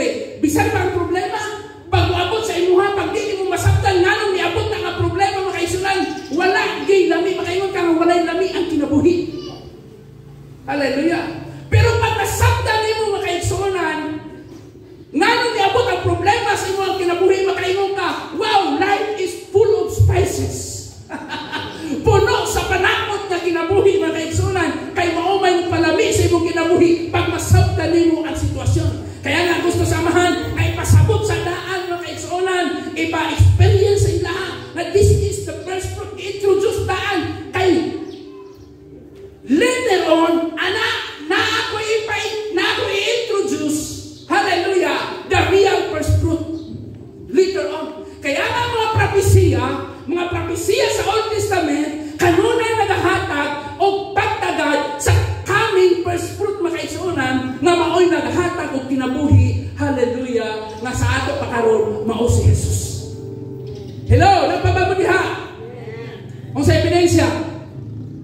Siyempre, bisan pa ang problema, pag uabot sa imuha, pag di mo masabtan nga nung niabot na nga problema, makaisunan, wala gay lami, makaingon ka nga walay lami ang kinabuhi. Hallelujah. Pero pag nasabtan mo makaisunan, nga nung niabot ang problema sa imuha ang kinabuhi, makaingon ka, wow, life is full of spices. Puno sa panakot na kinabuhi, makaisunan, kay maumay mo palami sa imong kinabuhi, pag masabtan mo ang sitwasyon. Kaya nga gusto samahan na ipasabot sa daan mga kaigsuonan, ipa-experience sa ilaha na this is the first fruit, introduce daan kay later on, na ako i-introduce, hallelujah, the real first fruit later on. Kaya nga mga propesiya sa Old Testament, kanunay nagahatag o pagtagad sa coming first fruit mga kaigsuonan nga maoy nagahatag o kinabuhi, hallelujah, nga sa ato pakaron mao si Jesus. Hello, nagpababo diha? Kung sa ebidensya,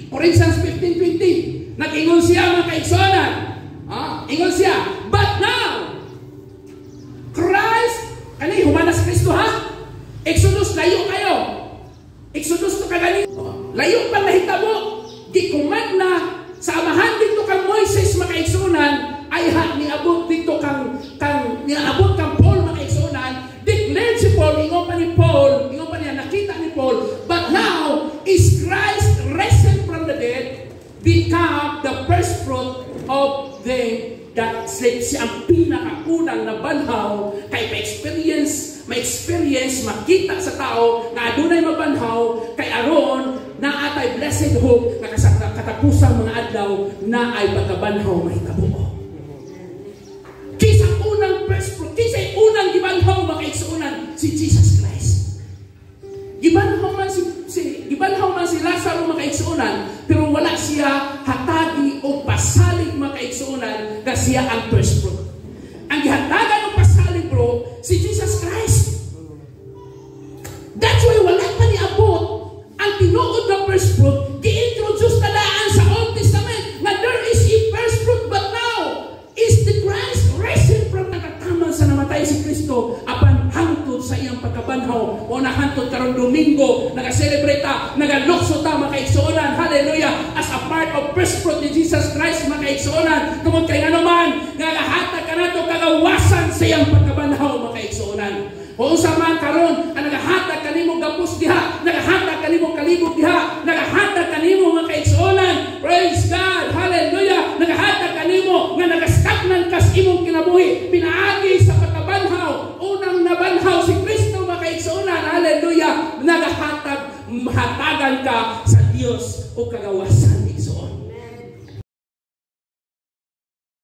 Corinthians 15:20, nag-ingon siya mga kaigsuonan. Ingon siya, but now, Christ, kanay humanas Kristo ha? Exodus, layo kayo. Exodus to kagani. Layo pang nahitabo. Gikuman na sa amahan dito kang Moises makaigsunan ay niabot dito kang niabot kang Paul makaigsunan. Declared si Paul, ingon pa niya, nakita ni Paul, but now is Christ risen from the dead, become the first fruit of them that sleep. Siya ang pinakaunang na banhaw kay ma-experience, makita sa tao na adunay mabanhaw kay aron na atay blessed hope na katapusang mga adlaw na ay pagkabanhaw mahitabo. Kisa unang first fruit, kisa unang gibanhaw makaigsuonan si Jesus Christ. Gibanhaw man si Lazaro makaigsuonan, pero wala siya hatagi o pasalig makaigsuonan na siya ang first fruit. Ang gihatagan ng pasalig bro, si Jesus Christ. That's why wala pa niabot ang tinuod na first fruit, gi-introduce na daan sa Old Testament na there is a first fruit, but now is the Christ risen from nakataman sa namatay si Kristo apan hangtod sa iyang pagkabanhaw o nahantod karong Domingo, nag-celebrate ta, nag-alokso ta makaigsuonan, hallelujah, as a part of first fruit ni Jesus Christ makaigsuonan, tungod kay ano man nga lahatag ka nato kagawasan sa iyang pagkabanhaw makaigsuonan. O sa man karon ang nagahatag kanimo gapos diha, nagahatag kanimo kalibog diha, nagahatag kanimo mga kaigsuonan, praise God, hallelujah, nagahatag kanimo nga nagastaknan kas imong kinabuhi, pinaagi sa pagkabanhaw, unang nabanhaw si Kristo mga kaigsuonan, hallelujah, nagahatagan ka sa Dios o kagawasan igsuonan.